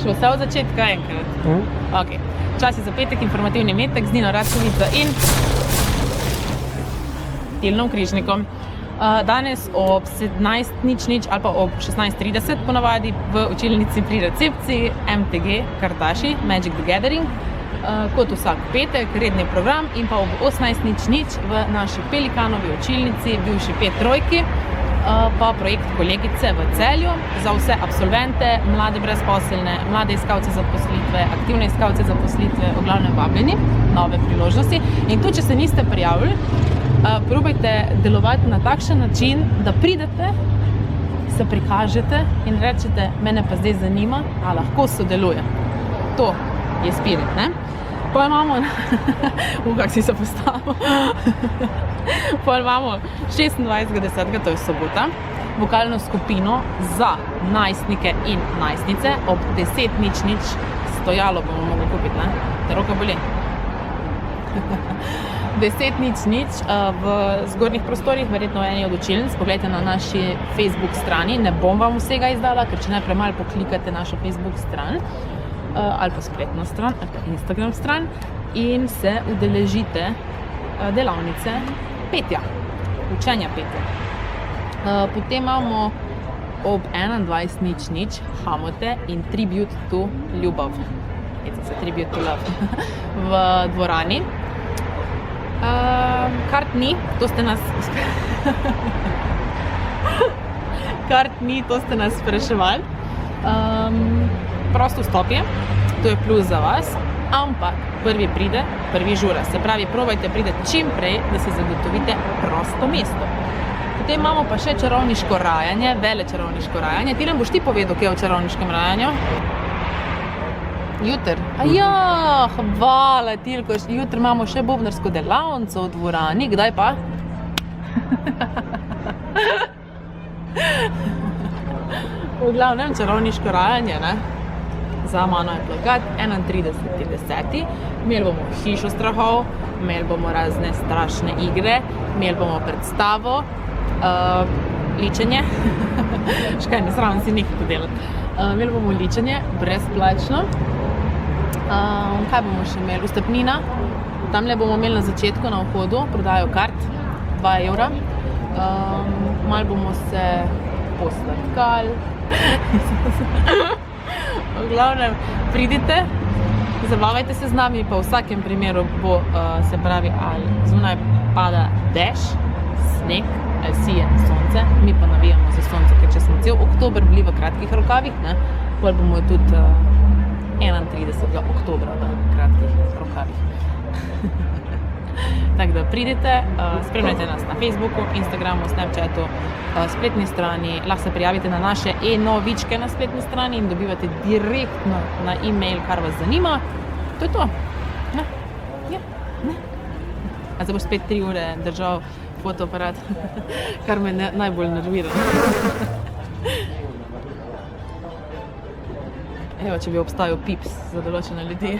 šlo vse od začetka enkrat? Ok. Čas je za petek, informativni metek z Nino Ratkovico in Tilnom Križnikom. Danes ob 17:00 ali pa ob 16:30 ponavadi v učilnici pri recepciji MTG Kartaši, Magic the Gathering. Kot vsak petek, redni program in pa ob 18:00 v naši Pelikanovi učilnici, bivši P3, pa projekt Kolegice v Celju za vse absolvente, mlade brezposelne, mlade iskalce zaposlitve, aktivne iskalce zaposlitve, v glavnem vabljeni, nove priložnosti. In tu, če se niste prijavili, probajte delovati na takšen način, da pridete, se prikažete in rečete, mene pa zdaj zanima, a lahko sodeluje. To je spirit, ne? Potem imamo, kak si se postavil, potem imamo 26.10., to je sobota, vokalno skupino za najstnike in najstnice ob 10:00, stojalo bomo mogli kupiti, ne? Te roka boli. 10:00 v zgornjih prostorih, verjetno v eni od učilnic. Poglejte na naši Facebook strani, ne bom vam vsega izdala, ker če ne premalo poklikate našo Facebook stran, ali pa spletno stran, ali pa Instagram stran in se udeležite delavnice petja, učenja petja. Potem imamo ob 21:00 Hamote in Tribute to Ljubav. Tribute to Love v dvorani. Kart ni, to ste nas to ste nas spraševali. Prosto vstop je, to je plus za vas, ampak prvi pride, prvi žura. Se pravi, probajte priti čim prej, da si zagotovite prosto mesto. Potem imamo pa še čarovniško rajanje, velečarovniško rajanje. Ti nam boš ti povedal, kaj je v čarovniškem rajanju? Jutri? Aja, hvala Tilko, jutri imamo še bobnarsko delavnico v dvorani, kdaj pa? V glavnem čarovniško rajanje, ne? Za mano je plakat 31.10. Imeli bomo hišo strahov, imeli bomo razne strašne igre, imeli bomo predstavo, ličenje, škaj ne sramim si nekaj delati. Imeli bomo ličenje, brezplačno. Kaj bomo še imeli? Vstopnina. Tamle bomo imeli na začetku na vhodu, prodajo kart, 2 evra. Malo bomo se posladkali. V glavnem, pridite, zabavajte se z nami, pa v vsakem primeru bo, se pravi, ali zunaj pada dež, sneg, ali sije sonce, mi pa navijamo za sonce, ker če smo cel oktober bili v kratkih rokavih, ne, potem bomo tudi 31. oktobra v kratkih rokavih. Tako da pridite, spremljajte nas na Facebooku, Instagramu, Snapchatu, spletni strani, lahko se prijavite na naše e-novičke na spletni strani in dobivate direktno na e-mail, kar vas zanima. To je to. Ne? Ja, ne. A se boš spet 3 ure držal fotoaparat, kar me najbolj nervira. Evo, če bi obstajal Pips za določene ljudi.